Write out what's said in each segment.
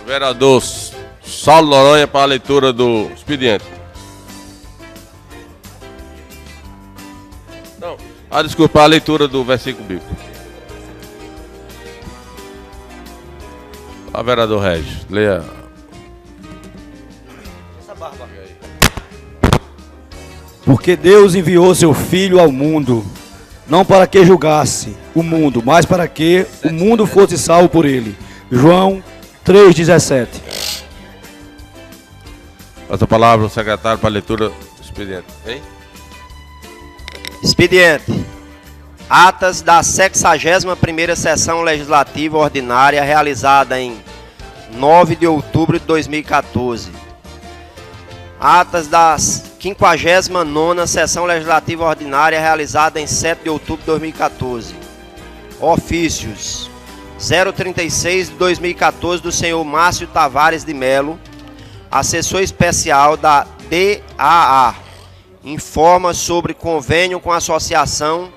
Vereador Saulo Noronha para a leitura do expediente. Não, desculpa, a leitura do versículo bíblico. Vereador Regis, leia. Porque Deus enviou seu Filho ao mundo, não para que julgasse o mundo, mas para que o mundo fosse salvo por ele. João 3,17. Passa a palavra ao secretário para a leitura do expediente. Hein? Expediente. Atas da 61ª Sessão Legislativa Ordinária realizada em 9 de outubro de 2014. Atas da 59ª Sessão Legislativa Ordinária realizada em 7 de outubro de 2014. Ofícios 036 de 2014 do senhor Márcio Tavares de Melo, assessor especial da DAA, informa sobre convênio com a Associação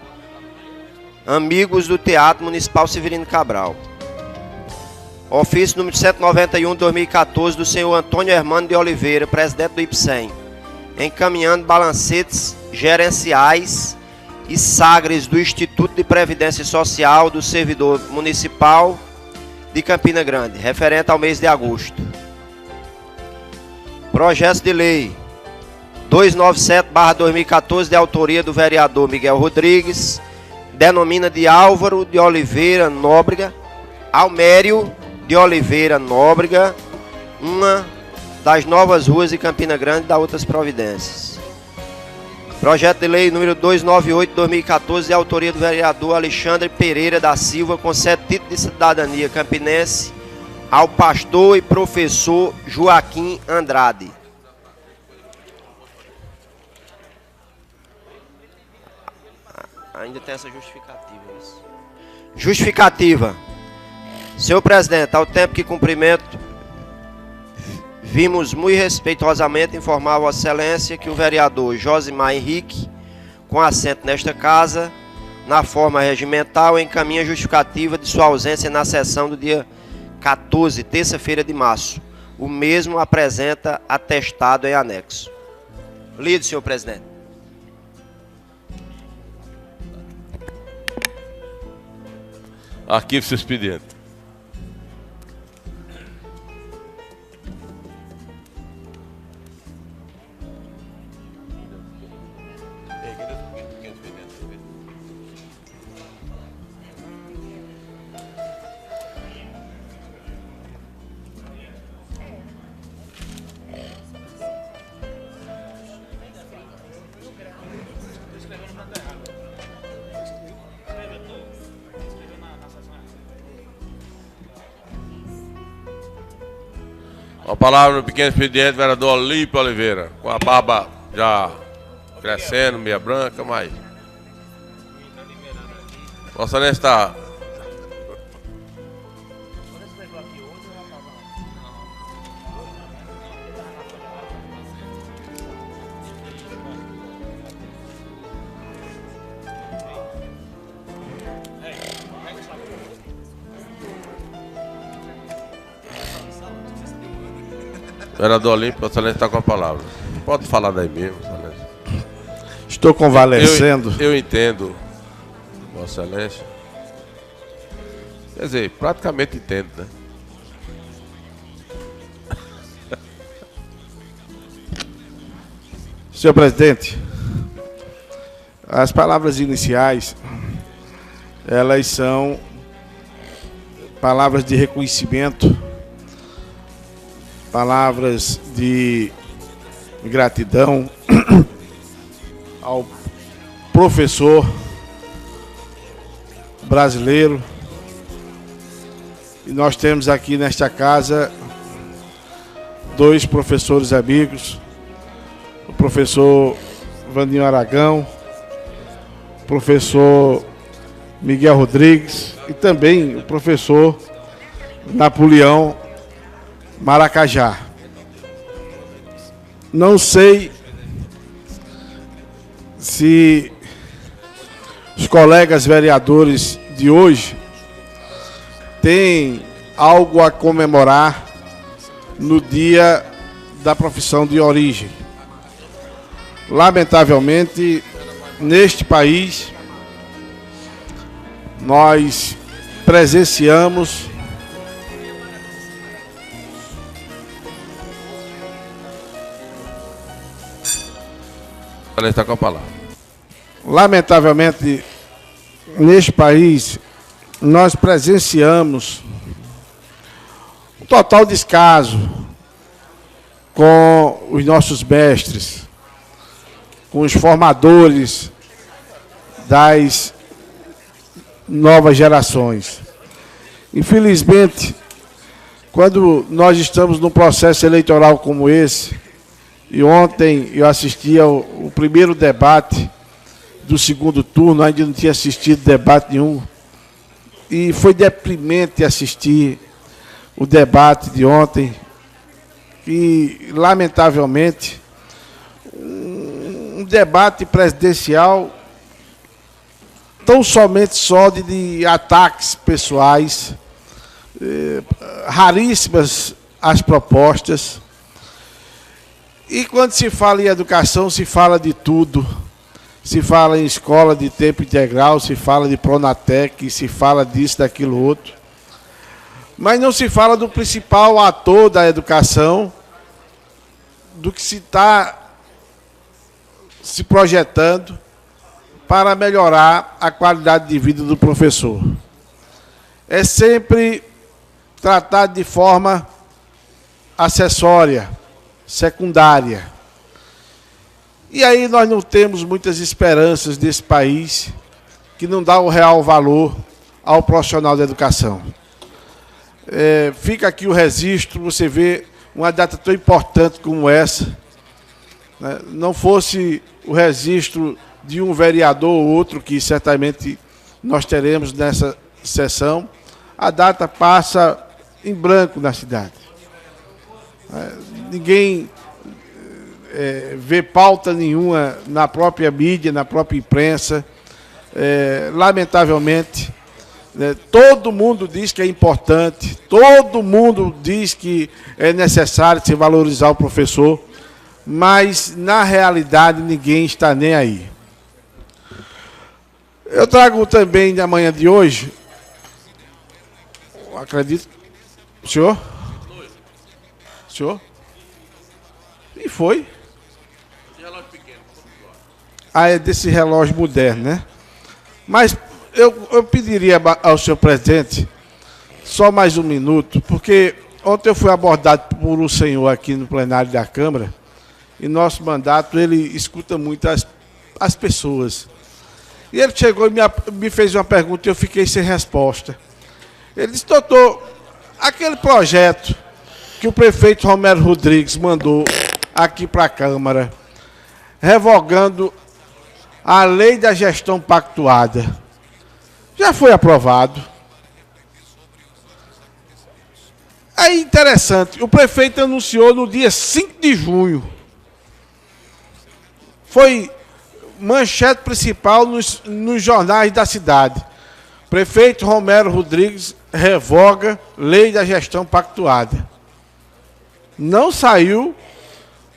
Amigos do Teatro Municipal Severino Cabral. Ofício número 191 de 2014 do senhor Antônio Hermano de Oliveira, presidente do IPSEM, encaminhando balancetes gerenciais e sagres do Instituto de Previdência Social do Servidor Municipal de Campina Grande, referente ao mês de agosto. Projeto de Lei 297/2014, de autoria do vereador Miguel Rodrigues, denomina de Álvaro de Oliveira Nóbrega, Almério de Oliveira Nóbrega, uma das novas ruas de Campina Grande, da outras providências. Projeto de Lei número 298 de 2014, de autoria do vereador Alexandre Pereira da Silva, concede título de cidadania campinense ao pastor e professor Joaquim Andrade. Ainda tem essa justificativa. Isso. Justificativa. Senhor presidente, ao tempo que cumprimento, vimos muito respeitosamente informar a Vossa Excelência que o vereador Josimar Henrique, com assento nesta casa, na forma regimental, encaminha justificativa de sua ausência na sessão do dia 14, terça-feira de março. O mesmo apresenta atestado em anexo. Lido, senhor presidente. Arquivo seu expediente. A palavra no pequeno expediente, vereador Olímpio Oliveira, com a barba já crescendo, meia branca, mas... Vossa Excelência está... Vereador Olímpio, Vossa Excelência está com a palavra. Pode falar daí mesmo, Vossa Excelência. Estou convalescendo. Eu entendo, Vossa Excelência. Quer dizer, praticamente entendo, né? Senhor presidente, as palavras iniciais, elas são palavras de reconhecimento, palavras de gratidão ao professor brasileiro. E nós temos aqui nesta casa dois professores amigos, o professor Vandinho Aragão, o professor Miguel Rodrigues e também o professor Napoleão Maracajá. Não sei se os colegas vereadores de hoje têm algo a comemorar no dia da profissão de origem. Lamentavelmente, neste país, nós presenciamos Ela está com a palavra. Lamentavelmente, neste país, nós presenciamos um total descaso com os nossos mestres, com os formadores das novas gerações. Infelizmente, quando nós estamos num processo eleitoral como esse, e ontem eu assisti ao primeiro debate do segundo turno, ainda não tinha assistido debate nenhum, e foi deprimente assistir o debate de ontem, e lamentavelmente um debate presidencial tão somente só de ataques pessoais, raríssimas as propostas. E quando se fala em educação, se fala de tudo. Se fala em escola de tempo integral, se fala de Pronatec, se fala disso, daquilo outro. Mas não se fala do principal ator da educação, do que se está se projetando para melhorar a qualidade de vida do professor. É sempre tratado de forma acessória, secundária. E aí nós não temos muitas esperanças desse país que não dá o real valor ao profissional da educação. Fica aqui o registro, você vê uma data tão importante como essa, né? Não fosse o registro de um vereador ou outro, que certamente nós teremos nessa sessão, a data passa em branco na cidade. Ninguém vê pauta nenhuma na própria mídia, na própria imprensa. Lamentavelmente, todo mundo diz que é importante, todo mundo diz que é necessário se valorizar o professor, mas na realidade ninguém está nem aí. Eu trago também na manhã de hoje, acredito, senhor? Senhor? E foi? É desse relógio moderno, né? Mas eu pediria ao senhor presidente só mais um minuto, porque ontem eu fui abordado por um senhor aqui no plenário da Câmara, e nosso mandato, ele escuta muito as pessoas. E ele chegou e me fez uma pergunta e eu fiquei sem resposta. Ele disse: doutor, aquele projeto que o prefeito Romero Rodrigues mandou aqui para a Câmara, revogando a lei da gestão pactuada, já foi aprovado? É interessante, o prefeito anunciou no dia 5 de junho. Foi manchete principal nos jornais da cidade. Prefeito Romero Rodrigues revoga lei da gestão pactuada. Não saiu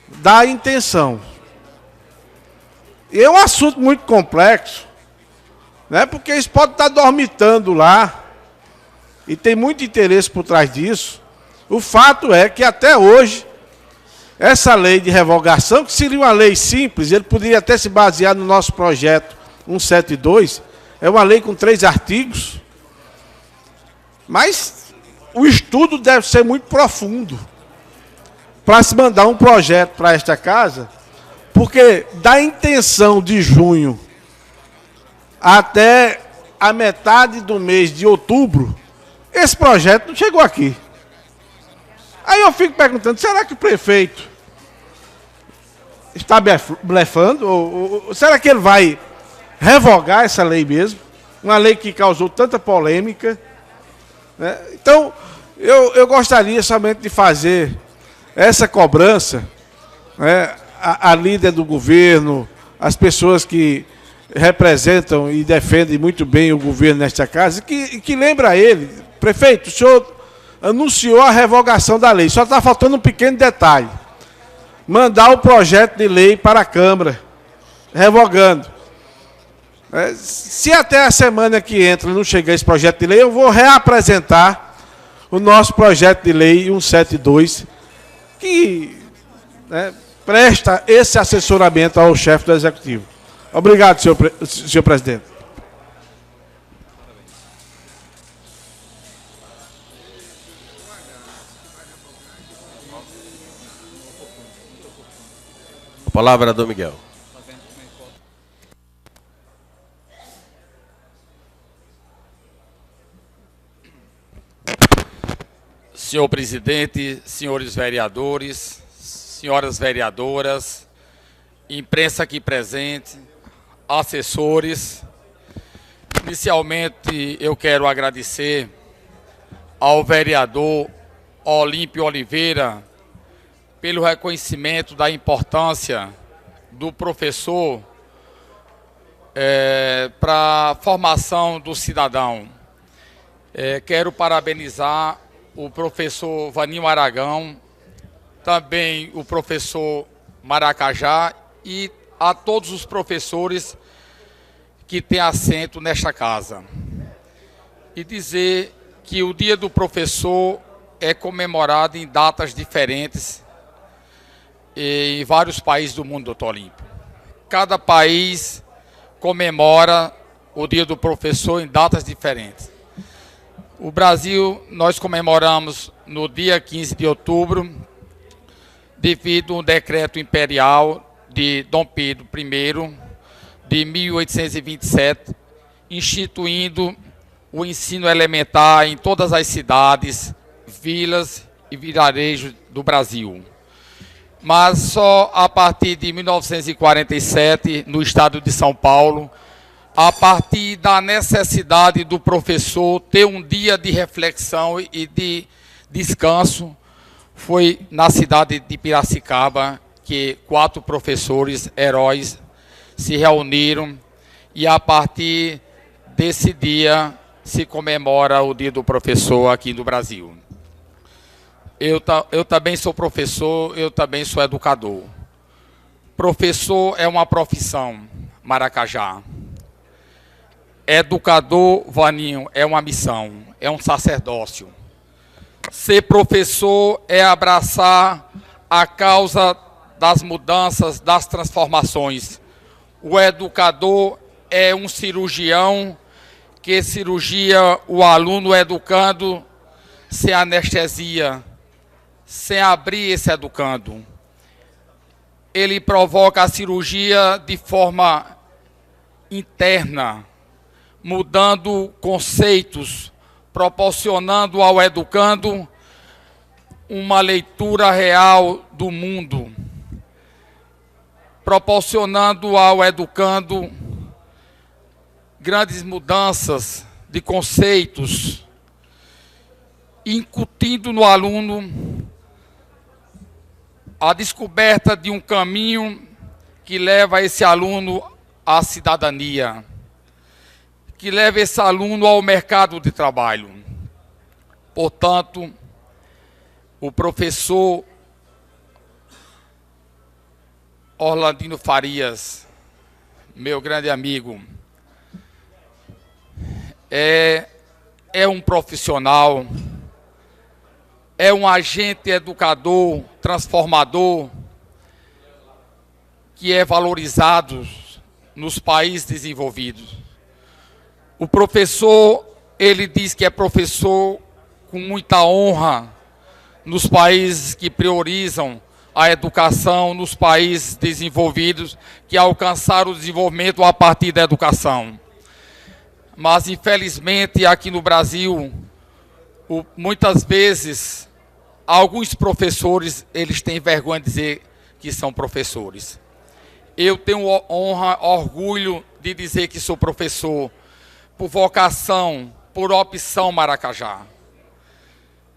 da intenção. E é um assunto muito complexo, né? Porque isso pode estar dormitando lá, e tem muito interesse por trás disso. O fato é que até hoje, essa lei de revogação, que seria uma lei simples, ele poderia até se basear no nosso projeto 172, é uma lei com 3 artigos, mas o estudo deve ser muito profundo para se mandar um projeto para esta casa, porque da intenção de junho até a metade do mês de outubro, esse projeto não chegou aqui. Aí eu fico perguntando, será que o prefeito está blefando? Ou será que ele vai revogar essa lei mesmo? Uma lei que causou tanta polêmica, né? Então, eu gostaria somente de fazer essa cobrança, né? A líder do governo, as pessoas que representam e defendem muito bem o governo nesta casa, que lembra a ele: prefeito, o senhor anunciou a revogação da lei. Só está faltando um pequeno detalhe. Mandar o projeto de lei para a Câmara, revogando. Se até a semana que entra não chegar esse projeto de lei, eu vou reapresentar o nosso projeto de lei 172, que presta esse assessoramento ao chefe do Executivo. Obrigado, senhor presidente. A palavra é do Miguel. Senhor presidente, senhores vereadores, senhoras vereadoras, imprensa aqui presente, assessores. Inicialmente, eu quero agradecer ao vereador Olímpio Oliveira pelo reconhecimento da importância do professor para a formação do cidadão. Quero parabenizar o professor Vaninho Aragão, também o professor Maracajá e a todos os professores que têm assento nesta casa. E dizer que o Dia do Professor é comemorado em datas diferentes em vários países do mundo, doutor Olímpio. Cada país comemora o Dia do Professor em datas diferentes. O Brasil, nós comemoramos no dia 15 de outubro, devido a um decreto imperial de Dom Pedro I, de 1827, instituindo o ensino elementar em todas as cidades, vilas e vilarejos do Brasil. Mas só a partir de 1947, no estado de São Paulo, a partir da necessidade do professor ter um dia de reflexão e de descanso, foi na cidade de Piracicaba que 4 professores heróis se reuniram e a partir desse dia se comemora o Dia do Professor aqui no Brasil. Eu também sou professor, eu também sou educador. Professor é uma profissão, Maracajá. Educador, Vaninho, é uma missão, é um sacerdócio. Ser professor é abraçar a causa das mudanças, das transformações. O educador é um cirurgião que cirurgia o aluno educando sem anestesia, sem abrir esse educando. Ele provoca a cirurgia de forma interna, mudando conceitos, proporcionando ao educando uma leitura real do mundo, proporcionando ao educando grandes mudanças de conceitos, incutindo no aluno a descoberta de um caminho que leva esse aluno à cidadania, que leva esse aluno ao mercado de trabalho. Portanto, o professor Orlandino Farias, meu grande amigo, é um profissional, é um agente educador, transformador, que é valorizado nos países desenvolvidos. O professor, ele diz que é professor com muita honra nos países que priorizam a educação, nos países desenvolvidos que alcançaram o desenvolvimento a partir da educação. Mas, infelizmente, aqui no Brasil, muitas vezes, alguns professores, eles têm vergonha de dizer que são professores. Eu tenho honra, orgulho de dizer que sou professor, por vocação, por opção, Maracajá.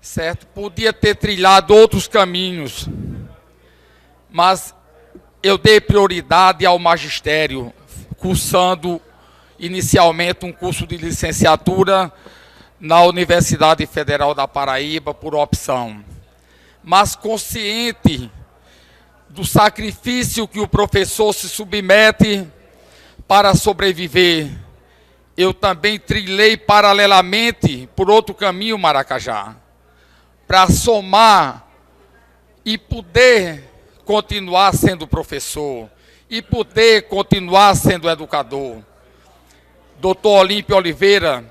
Certo? Podia ter trilhado outros caminhos, mas eu dei prioridade ao magistério, cursando inicialmente um curso de licenciatura na Universidade Federal da Paraíba por opção, mas consciente do sacrifício que o professor se submete para sobreviver, eu também trilhei paralelamente por outro caminho Maracajá, para somar e poder continuar sendo professor, e poder continuar sendo educador. Doutor Olímpio Oliveira,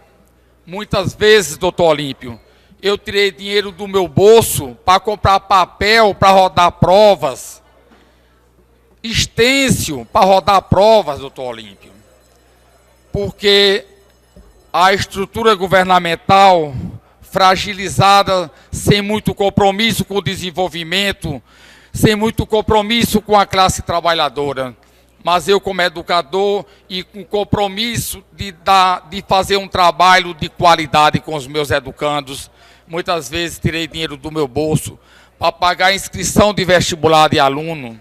muitas vezes, doutor Olímpio, eu tirei dinheiro do meu bolso para comprar papel para rodar provas, estêncil para rodar provas, doutor Olímpio, porque a estrutura governamental fragilizada, sem muito compromisso com o desenvolvimento, sem muito compromisso com a classe trabalhadora. Mas eu, como educador, e com compromisso de fazer um trabalho de qualidade com os meus educandos, muitas vezes tirei dinheiro do meu bolso para pagar a inscrição de vestibular de aluno,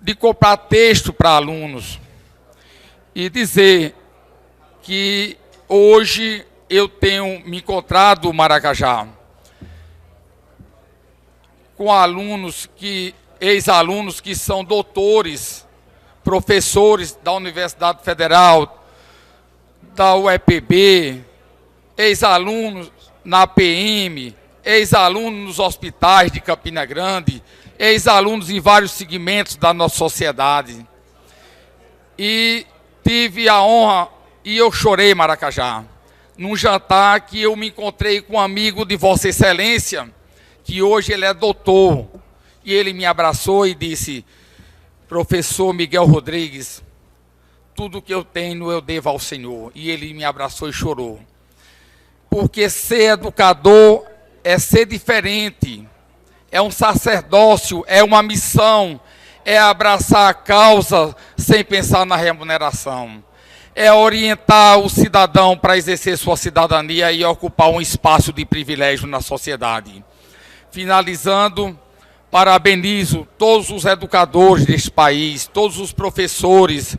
de comprar texto para alunos, e dizer que hoje eu tenho me encontrado, Maracajá, com alunos ex-alunos que são doutores, professores da Universidade Federal, da UEPB, ex-alunos na PM, ex-alunos nos hospitais de Campina Grande, ex-alunos em vários segmentos da nossa sociedade. E tive a honra, e eu chorei, Maracajá, num jantar que eu me encontrei com um amigo de Vossa Excelência, que hoje ele é doutor, e ele me abraçou e disse: professor Miguel Rodrigues, tudo que eu tenho eu devo ao Senhor. E ele me abraçou e chorou. Porque ser educador é ser diferente, é um sacerdócio, é uma missão, é abraçar a causa sem pensar na remuneração. É orientar o cidadão para exercer sua cidadania e ocupar um espaço de privilégio na sociedade. Finalizando, parabenizo todos os educadores deste país, todos os professores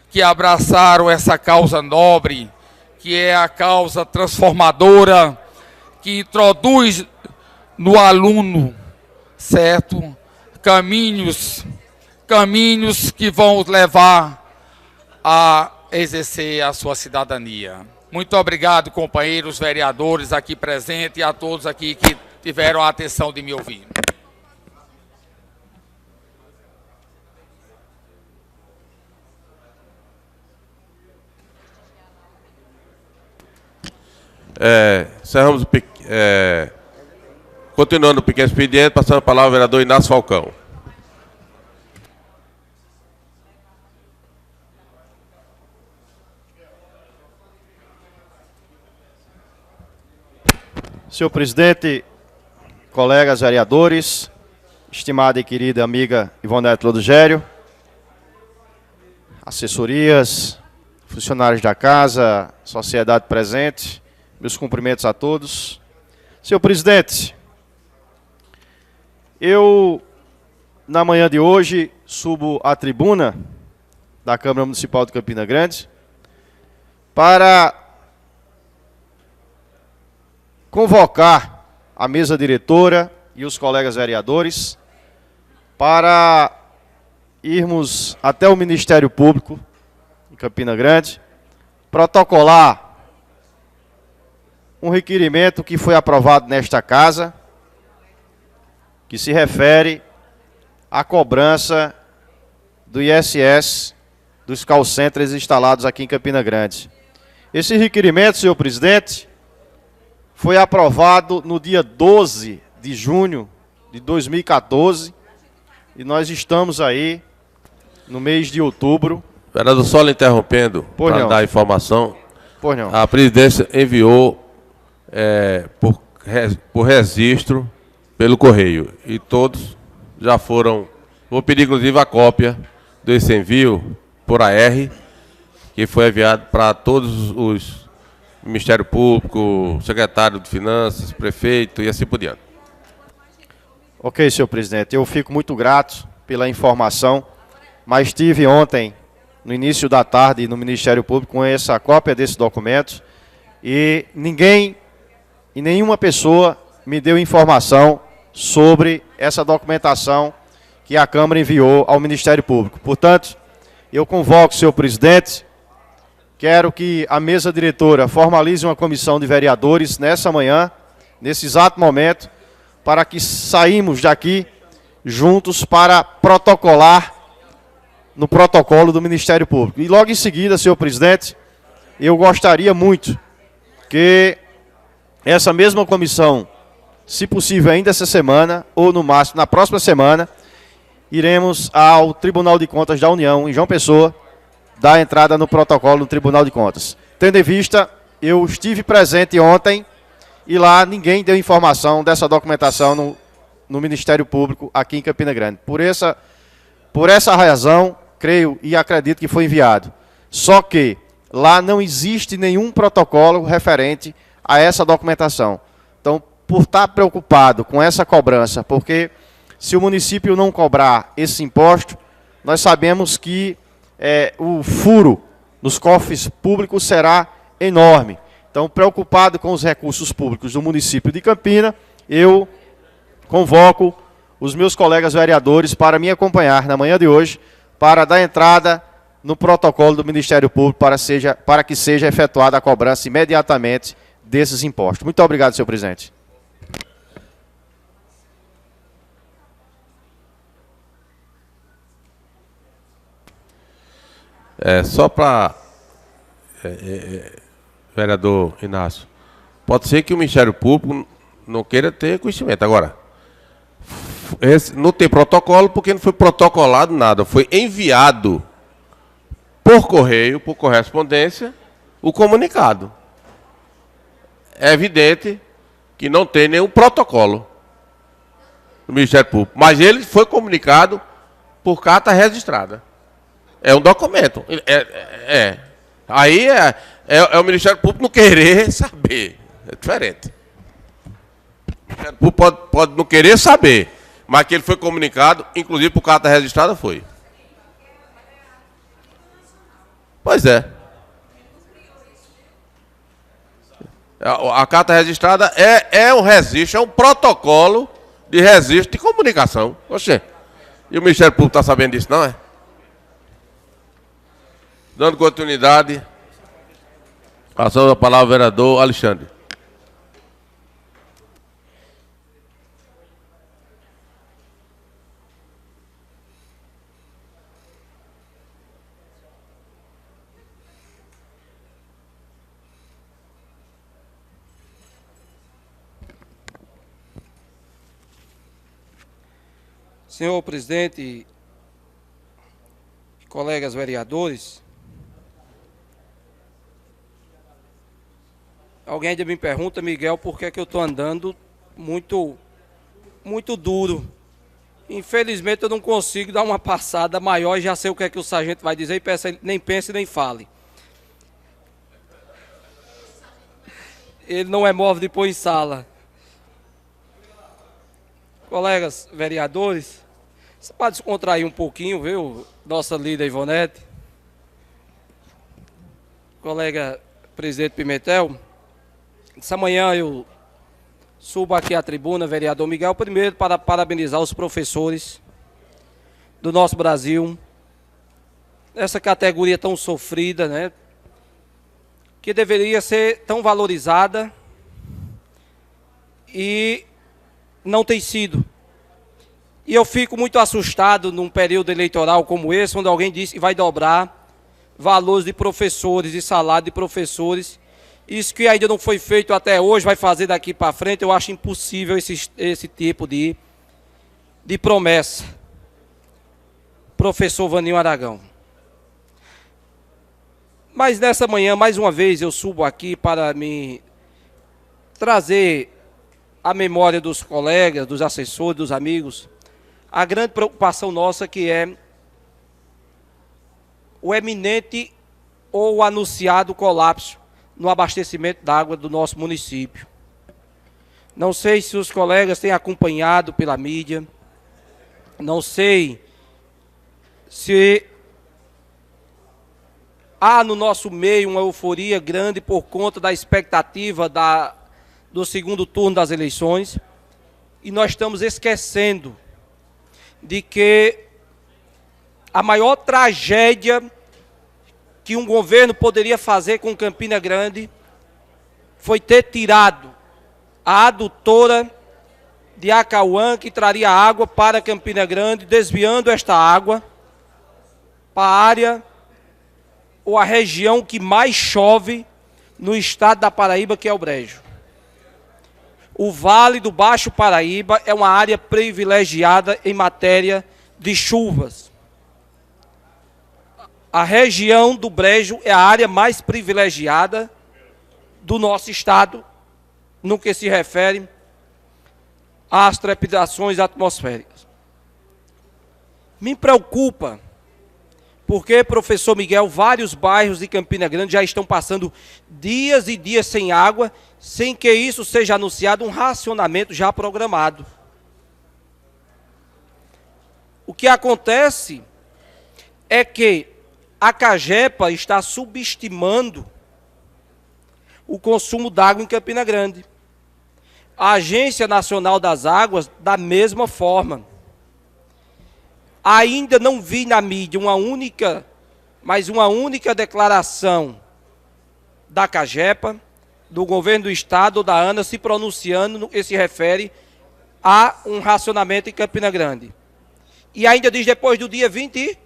que abraçaram essa causa nobre, que é a causa transformadora, que introduz no aluno, certo, caminhos que vão levar a exercer a sua cidadania. Muito obrigado, companheiros vereadores aqui presentes e a todos aqui que tiveram a atenção de me ouvir. Encerramos continuando o pequeno expediente, passando a palavra ao vereador Inácio Falcão. Senhor presidente, colegas vereadores, estimada e querida amiga Ivonete Lodugério, assessorias, funcionários da casa, sociedade presente, meus cumprimentos a todos. Senhor presidente, eu, na manhã de hoje, subo à tribuna da Câmara Municipal de Campina Grande para convocar a mesa diretora e os colegas vereadores para irmos até o Ministério Público em Campina Grande, protocolar um requerimento que foi aprovado nesta casa, que se refere à cobrança do ISS dos call centers instalados aqui em Campina Grande. Esse requerimento, senhor presidente, foi aprovado no dia 12 de junho de 2014 e nós estamos aí no mês de outubro. Vereador, só lhe interrompendo para dar informação. Pois não. A presidência enviou por registro pelo correio e todos já foram. Vou pedir inclusive a cópia desse envio por AR, que foi enviado para todos os Ministério Público, secretário de Finanças, prefeito e assim por diante. Ok, senhor presidente, eu fico muito grato pela informação, mas estive ontem, no início da tarde, no Ministério Público, com essa cópia desse documento, e ninguém e nenhuma pessoa me deu informação sobre essa documentação que a Câmara enviou ao Ministério Público. Portanto, eu convoco o senhor presidente, quero que a mesa diretora formalize uma comissão de vereadores nessa manhã, nesse exato momento, para que saímos daqui juntos para protocolar no protocolo do Ministério Público. E logo em seguida, senhor presidente, eu gostaria muito que essa mesma comissão, se possível ainda essa semana, ou no máximo na próxima semana, iremos ao Tribunal de Contas da União, em João Pessoa, dar entrada no protocolo do Tribunal de Contas. Tendo em vista, eu estive presente ontem e lá ninguém deu informação dessa documentação no Ministério Público aqui em Campina Grande. Por essa razão, creio e acredito que foi enviado. Só que lá não existe nenhum protocolo referente a essa documentação. Então, por estar preocupado com essa cobrança, porque se o município não cobrar esse imposto, nós sabemos que o furo nos cofres públicos será enorme. Então, preocupado com os recursos públicos do município de Campina, eu convoco os meus colegas vereadores para me acompanhar na manhã de hoje, para dar entrada no protocolo do Ministério Público para que seja efetuada a cobrança imediatamente desses impostos. Muito obrigado, senhor presidente. Só para, vereador Inácio, pode ser que o Ministério Público não queira ter conhecimento. Agora, não tem protocolo porque não foi protocolado nada, foi enviado por correio, por correspondência, o comunicado. É evidente que não tem nenhum protocolo do Ministério Público, mas ele foi comunicado por carta registrada. É um documento. Aí é o Ministério Público não querer saber. É diferente. O Ministério Público pode não querer saber, mas que ele foi comunicado, inclusive por carta registrada, foi. Pois é. A carta registrada é um registro, é um protocolo de registro de comunicação. Oxê. E o Ministério Público está sabendo disso, não é? Dando continuidade, passando a palavra ao vereador Alexandre. Senhor presidente, colegas vereadores, alguém ainda me pergunta, Miguel, por que é que eu estou andando muito duro. Infelizmente eu não consigo dar uma passada maior e já sei o que é que o sargento vai dizer e nem pense nem fale. Ele não é móvel de pôr em sala. Colegas vereadores, você pode descontrair um pouquinho, viu, nossa líder Ivonete? Colega presidente Pimentel, essa manhã eu subo aqui à tribuna, vereador Miguel, primeiro para parabenizar os professores do nosso Brasil, essa categoria tão sofrida, né, que deveria ser tão valorizada e não tem sido. E eu fico muito assustado num período eleitoral como esse, onde alguém diz que vai dobrar valores de professores e salário de professores. Isso que ainda não foi feito até hoje, vai fazer daqui para frente. Eu acho impossível esse tipo de promessa. Professor Vaninho Aragão. Mas nessa manhã, mais uma vez, eu subo aqui para me trazer à memória dos colegas, dos assessores, dos amigos, a grande preocupação nossa, que é o eminente ou o anunciado colapso no abastecimento d'água do nosso município. Não sei se os colegas têm acompanhado pela mídia, não sei se há no nosso meio uma euforia grande por conta da expectativa do segundo turno das eleições, e nós estamos esquecendo de que a maior tragédia que um governo poderia fazer com Campina Grande foi ter tirado a adutora de Acauã, que traria água para Campina Grande, desviando esta água para a área ou a região que mais chove no estado da Paraíba, que é o Brejo. O Vale do Baixo Paraíba é uma área privilegiada em matéria de chuvas. A região do Brejo é a área mais privilegiada do nosso estado, no que se refere às trepidações atmosféricas. Me preocupa, porque, professor Miguel, vários bairros de Campina Grande já estão passando dias e dias sem água, sem que isso seja anunciado um racionamento já programado. O que acontece é que a Cagepa está subestimando o consumo d'água em Campina Grande. A Agência Nacional das Águas, da mesma forma. Ainda não vi na mídia uma única declaração da Cagepa, do governo do estado ou da ANA se pronunciando no que se refere a um racionamento em Campina Grande. E ainda diz depois do dia 20...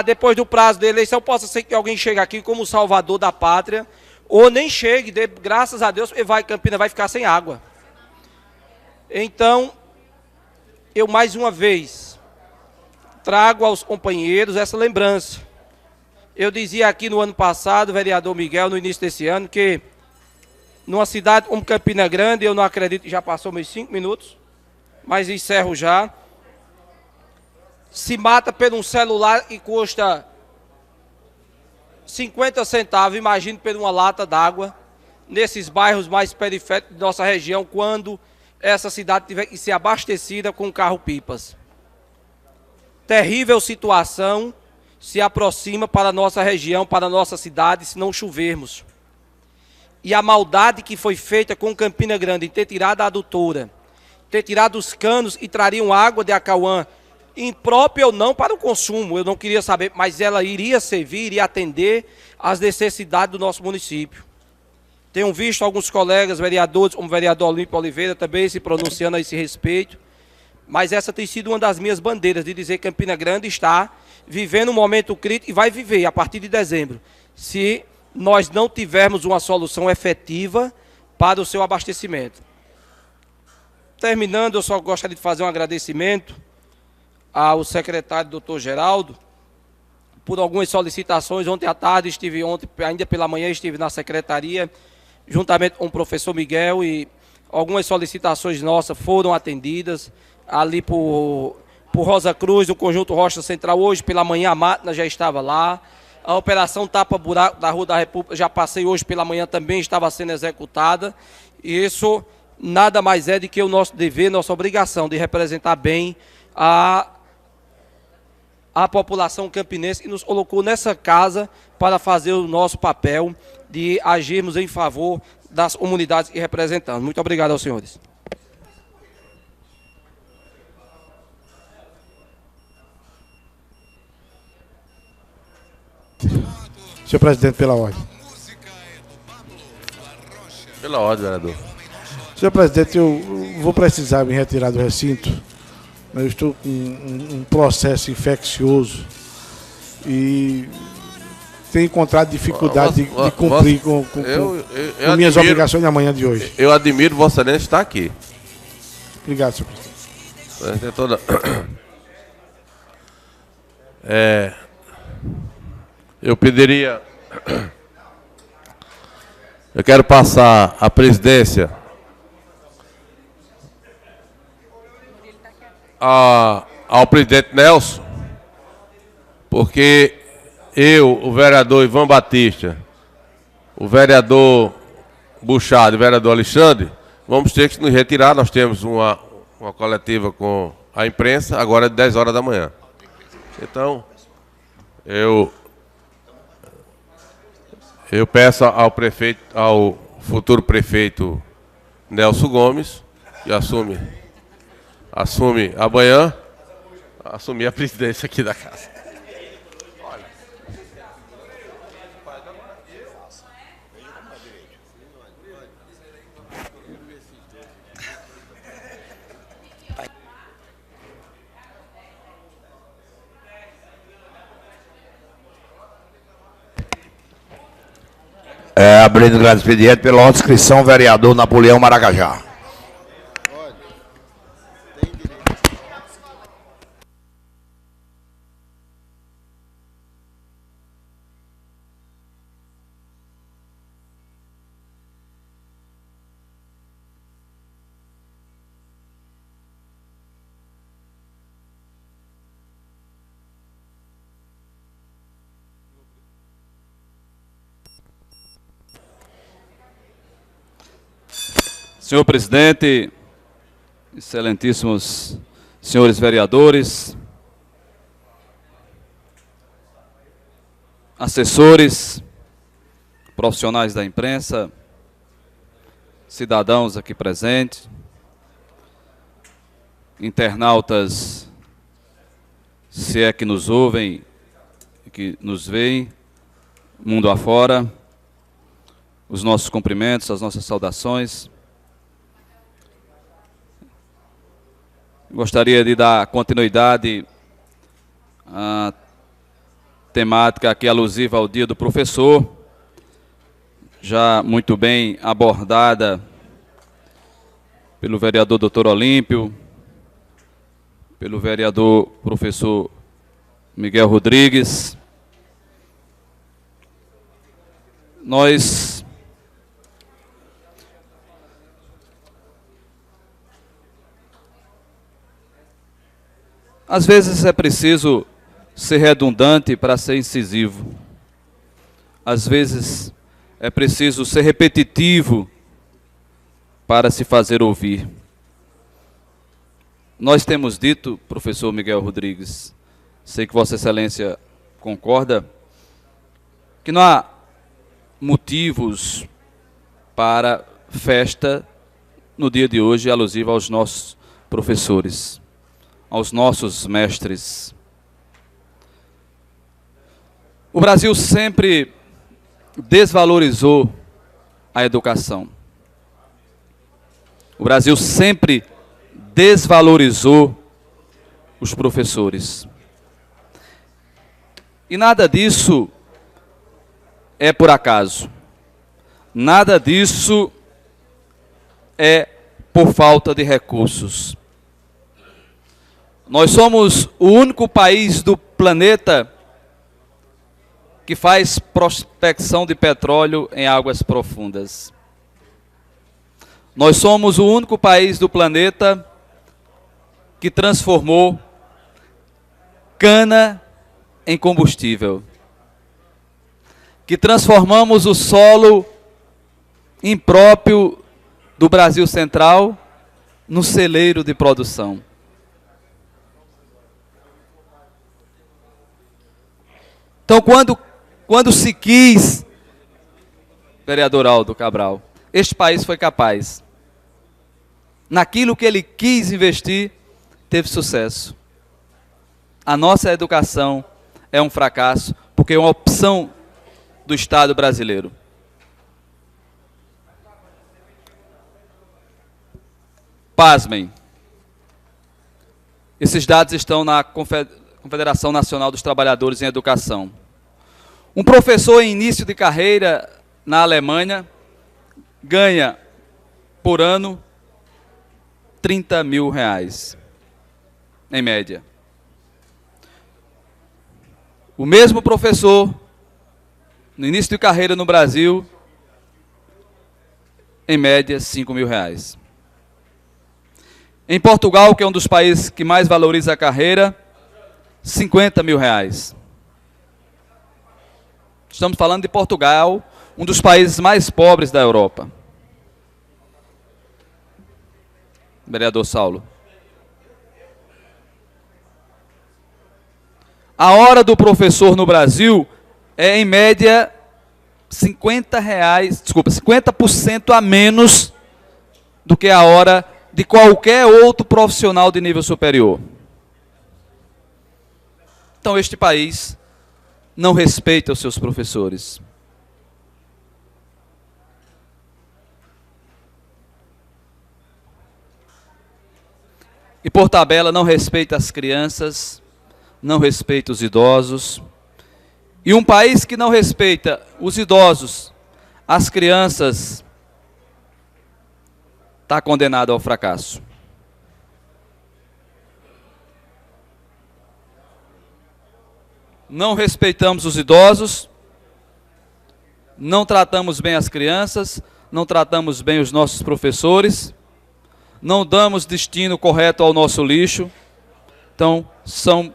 depois do prazo da eleição, possa ser que alguém chegue aqui como salvador da pátria, ou nem chegue, graças a Deus, Campina vai ficar sem água. Então, eu mais uma vez trago aos companheiros essa lembrança. Eu dizia aqui no ano passado, vereador Miguel, no início desse ano, que numa cidade como Campina Grande, eu não acredito que já passou meus 5 minutos, mas encerro já, se mata por um celular e custa 50 centavos, imagine por uma lata d'água, nesses bairros mais periféricos de nossa região, quando essa cidade tiver que ser abastecida com carro-pipas. Terrível situação se aproxima para a nossa região, para a nossa cidade, se não chovermos. E a maldade que foi feita com Campina Grande, em ter tirado a adutora, ter tirado os canos e trariam água de Acauã, imprópria ou não para o consumo, eu não queria saber, mas ela iria servir, iria atender às necessidades do nosso município. Tenho visto alguns colegas vereadores, como o vereador Olímpio Oliveira, também se pronunciando a esse respeito, mas essa tem sido uma das minhas bandeiras, de dizer que Campina Grande está vivendo um momento crítico e vai viver a partir de dezembro, se nós não tivermos uma solução efetiva para o seu abastecimento. Terminando, eu só gostaria de fazer um agradecimento ao secretário doutor Geraldo, por algumas solicitações. Ontem à tarde, ainda pela manhã, estive na secretaria, juntamente com o professor Miguel, e algumas solicitações nossas foram atendidas, ali por Rosa Cruz, no Conjunto Rocha Central. Hoje pela manhã a máquina já estava lá, a operação tapa-buraco da Rua da República, já passei hoje pela manhã, também estava sendo executada, e isso nada mais é do que o nosso dever, nossa obrigação de representar bem a população campinense, que nos colocou nessa casa para fazer o nosso papel de agirmos em favor das comunidades que representamos. Muito obrigado aos senhores. Senhor presidente, pela ordem. Pela ordem, vereador. Senhor presidente, eu vou precisar me retirar do recinto. Eu estou com um processo infeccioso e tenho encontrado dificuldade de cumprir com minhas obrigações na manhã de hoje. Eu admiro Vossa Excelência estar aqui. Obrigado, senhor presidente. Eu pediria... Eu quero passar a presidência ao presidente Nelson, porque eu, o vereador Ivan Batista, o vereador Buchado e o vereador Alexandre, vamos ter que nos retirar. Nós temos uma coletiva com a imprensa, agora é 10 horas da manhã. Então, eu Eu peço ao prefeito, ao futuro prefeito Nelson Gomes, que assume amanhã, assumir a presidência aqui da casa. Abrindo o grande expediente pela ordem de inscrição, vereador Napoleão Maracajá. Senhor presidente, excelentíssimos senhores vereadores, assessores, profissionais da imprensa, cidadãos aqui presentes, internautas, se é que nos ouvem, que nos veem, mundo afora, os nossos cumprimentos, as nossas saudações. Gostaria de dar continuidade à temática aqui alusiva ao Dia do Professor, já muito bem abordada pelo vereador Dr. Olímpio, pelo vereador professor Miguel Rodrigues. Às vezes é preciso ser redundante para ser incisivo. Às vezes é preciso ser repetitivo para se fazer ouvir. Nós temos dito, professor Miguel Rodrigues, sei que Vossa Excelência concorda, que não há motivos para festa no dia de hoje alusiva aos nossos professores, aos nossos mestres. O Brasil sempre desvalorizou a educação. O Brasil sempre desvalorizou os professores. E nada disso é por acaso. Nada disso é por falta de recursos. Nós somos o único país do planeta que faz prospecção de petróleo em águas profundas. Nós somos o único país do planeta que transformou cana em combustível. Que transformamos o solo impróprio do Brasil Central no celeiro de produção. Então, quando se quis, vereador Aldo Cabral, este país foi capaz. Naquilo que ele quis investir, teve sucesso. A nossa educação é um fracasso, porque é uma opção do Estado brasileiro. Pasmem. Esses dados estão na Confederação Nacional dos Trabalhadores em Educação. Um professor em início de carreira na Alemanha ganha por ano 30 mil reais, em média. O mesmo professor, no início de carreira no Brasil, em média 5 mil reais. Em Portugal, que é um dos países que mais valoriza a carreira, 50 mil reais. Estamos falando de Portugal, um dos países mais pobres da Europa. Vereador Saulo. A hora do professor no Brasil é, em média, 50% a menos do que a hora de qualquer outro profissional de nível superior. Então este país não respeita os seus professores. E por tabela não respeita as crianças, não respeita os idosos. E um país que não respeita os idosos, as crianças, está condenado ao fracasso. Não respeitamos os idosos, não tratamos bem as crianças, não tratamos bem os nossos professores, não damos destino correto ao nosso lixo. Então, são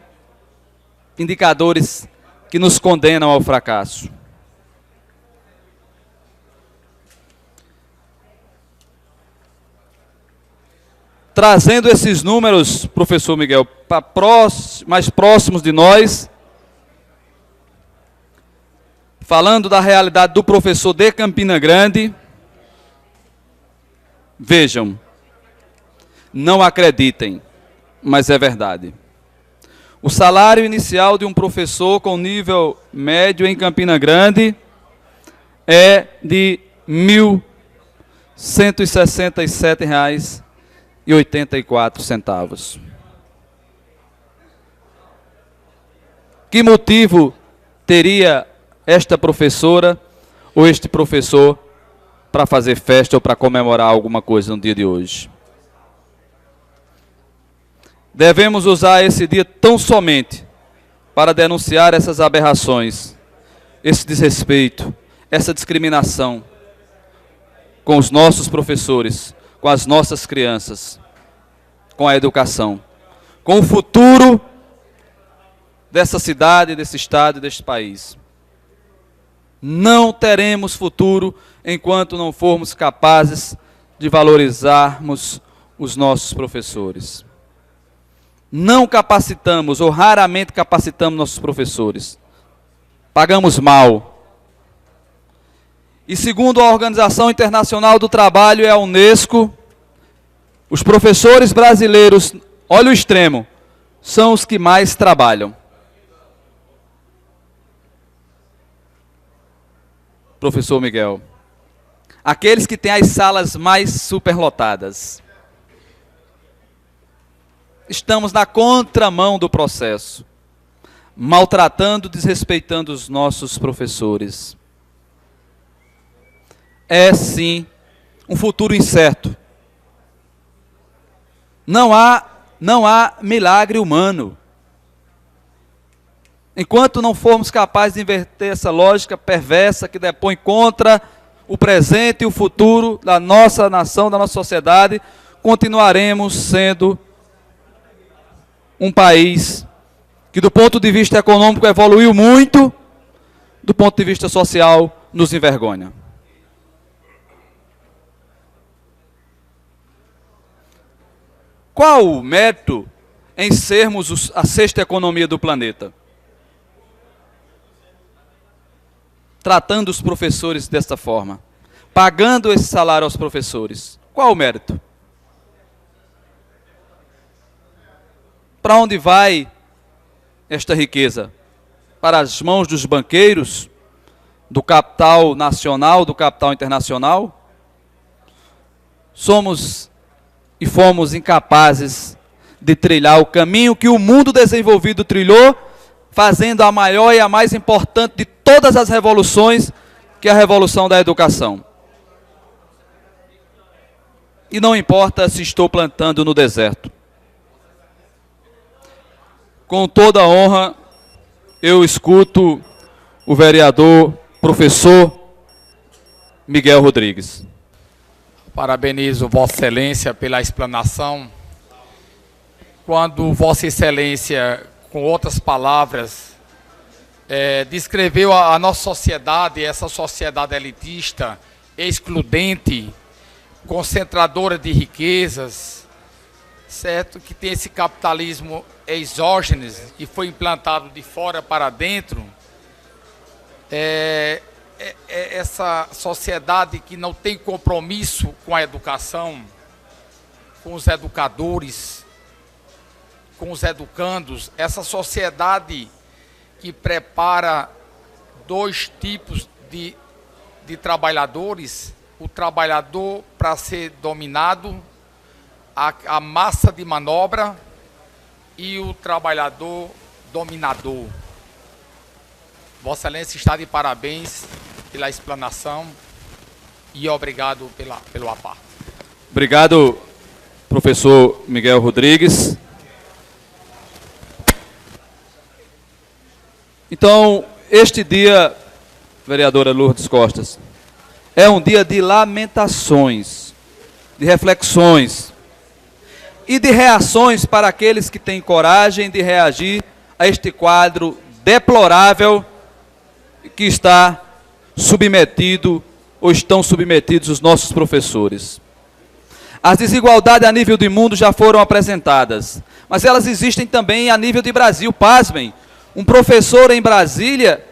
indicadores que nos condenam ao fracasso. Trazendo esses números, professor Miguel, para mais próximos de nós, falando da realidade do professor de Campina Grande, vejam, não acreditem, mas é verdade. O salário inicial de um professor com nível médio em Campina Grande é de R$ 1.167,84. Que motivo teria esta professora ou este professor para fazer festa ou para comemorar alguma coisa no dia de hoje? Devemos usar esse dia tão somente para denunciar essas aberrações, esse desrespeito, essa discriminação com os nossos professores, com as nossas crianças, com a educação, com o futuro dessa cidade, desse estado e deste país. Não teremos futuro enquanto não formos capazes de valorizarmos os nossos professores. Não capacitamos ou raramente capacitamos nossos professores. Pagamos mal. E segundo a Organização Internacional do Trabalho e a Unesco, os professores brasileiros, olha o extremo, são os que mais trabalham. Professor Miguel, aqueles que têm as salas mais superlotadas. Estamos na contramão do processo, maltratando, desrespeitando os nossos professores. É sim um futuro incerto. Não há milagre humano. Enquanto não formos capazes de inverter essa lógica perversa que depõe contra o presente e o futuro da nossa nação, da nossa sociedade, continuaremos sendo um país que, do ponto de vista econômico, evoluiu muito, do ponto de vista social, nos envergonha. Qual o mérito em sermos a sexta economia do planeta? Tratando os professores desta forma, pagando esse salário aos professores. Qual o mérito? Para onde vai esta riqueza? Para as mãos dos banqueiros, do capital nacional, do capital internacional? Somos e fomos incapazes de trilhar o caminho que o mundo desenvolvido trilhou, fazendo a maior e a mais importante de todas as revoluções, que é a revolução da educação. E não importa se estou plantando no deserto. Com toda a honra, eu escuto o vereador, professor Miguel Rodrigues. Parabenizo Vossa Excelência pela explanação. Quando Vossa Excelência, com outras palavras, descreveu a nossa sociedade, essa sociedade elitista, excludente, concentradora de riquezas, certo? Que tem esse capitalismo exógeno e foi implantado de fora para dentro, essa sociedade que não tem compromisso com a educação, com os educadores, com os educandos, essa sociedade que prepara dois tipos de trabalhadores, o trabalhador para ser dominado, a massa de manobra, e o trabalhador dominador. Vossa Excelência está de parabéns pela explanação e obrigado pelo aparte. Obrigado, professor Miguel Rodrigues. Então, este dia, vereadora Lourdes Costas, é um dia de lamentações, de reflexões e de reações para aqueles que têm coragem de reagir a este quadro deplorável que está submetido ou estão submetidos os nossos professores. As desigualdades a nível do mundo já foram apresentadas, mas elas existem também a nível de Brasil. Pasmem, um professor em Brasília,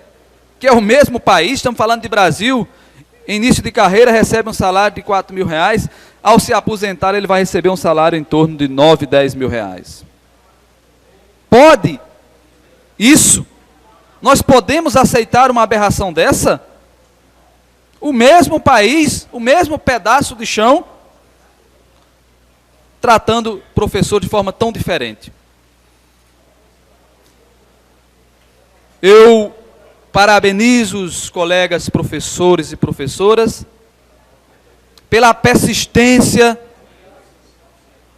que é o mesmo país, estamos falando de Brasil, em início de carreira recebe um salário de R$4.000, ao se aposentar ele vai receber um salário em torno de R$9, R$10.000. Pode isso? Nós podemos aceitar uma aberração dessa? O mesmo país, o mesmo pedaço de chão, tratando o professor de forma tão diferente. Eu parabenizo os colegas professores e professoras pela persistência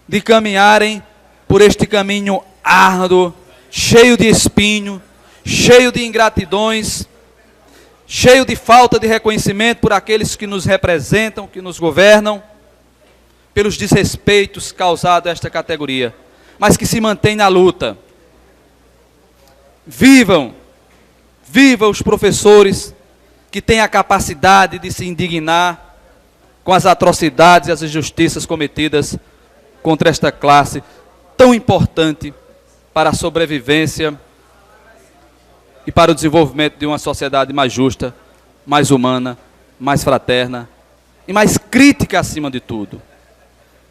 de caminharem por este caminho árduo, cheio de espinho, cheio de ingratidões, cheio de falta de reconhecimento por aqueles que nos representam, que nos governam, pelos desrespeitos causados a esta categoria, mas que se mantém na luta. Vivam os professores que têm a capacidade de se indignar com as atrocidades e as injustiças cometidas contra esta classe tão importante para a sobrevivência e para o desenvolvimento de uma sociedade mais justa, mais humana, mais fraterna e mais crítica acima de tudo.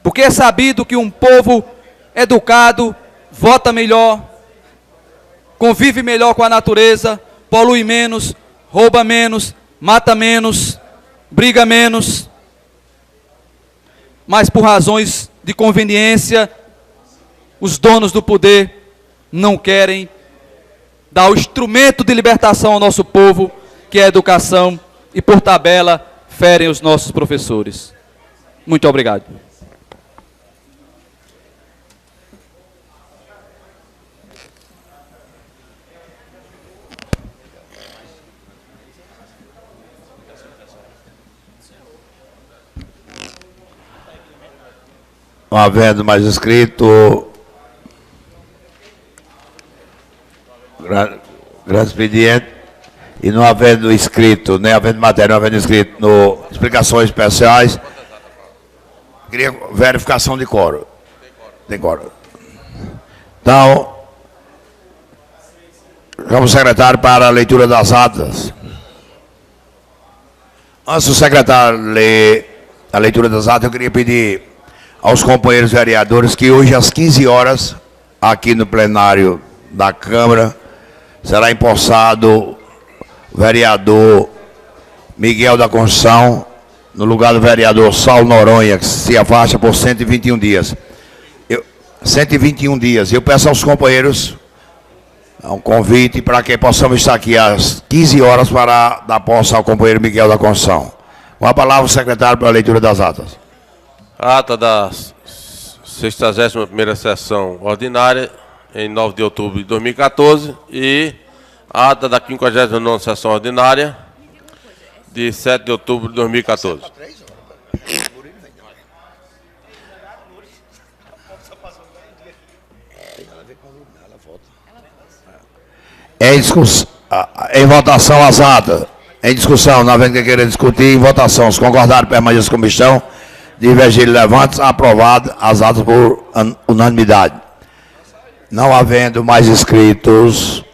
Porque é sabido que um povo educado vota melhor, convive melhor com a natureza, polui menos, rouba menos, mata menos, briga menos, mas por razões de conveniência, os donos do poder não querem dar o instrumento de libertação ao nosso povo, que é a educação, e por tabela ferem os nossos professores. Muito obrigado. Não havendo mais inscrito, grande expediente, e não havendo inscrito, nem havendo matéria, não havendo inscrito no explicações especiais, queria verificação de quórum. Tem quórum. Então, vamos, secretário, para a leitura das atas. Antes do secretário ler a leitura das atas, eu queria pedir aos companheiros vereadores que hoje às 15 horas, aqui no plenário da Câmara, será empossado o vereador Miguel da Conceição, no lugar do vereador Saulo Noronha, que se afasta por 121 dias. 121 dias. Eu peço aos companheiros um convite para que possamos estar aqui às 15 horas para dar posse ao companheiro Miguel da Conceição. Com a palavra, o secretário, para a leitura das atas. Ata da 61ª sessão ordinária, em 9 de outubro de 2014, e a ata da 59ª sessão ordinária, de 7 de outubro de 2014. Em votação as atas. Em discussão, não havendo quem queira discutir, em votação, se concordarem, permaneçam como estão. Divergir, levantes, aprovado as atas por unanimidade. Não havendo mais inscritos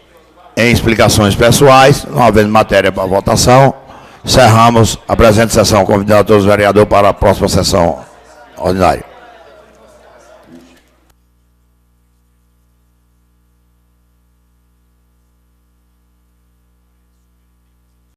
em explicações pessoais, não havendo matéria para votação, Cerramos a presente sessão, convidando todos os vereadores para a próxima sessão ordinária.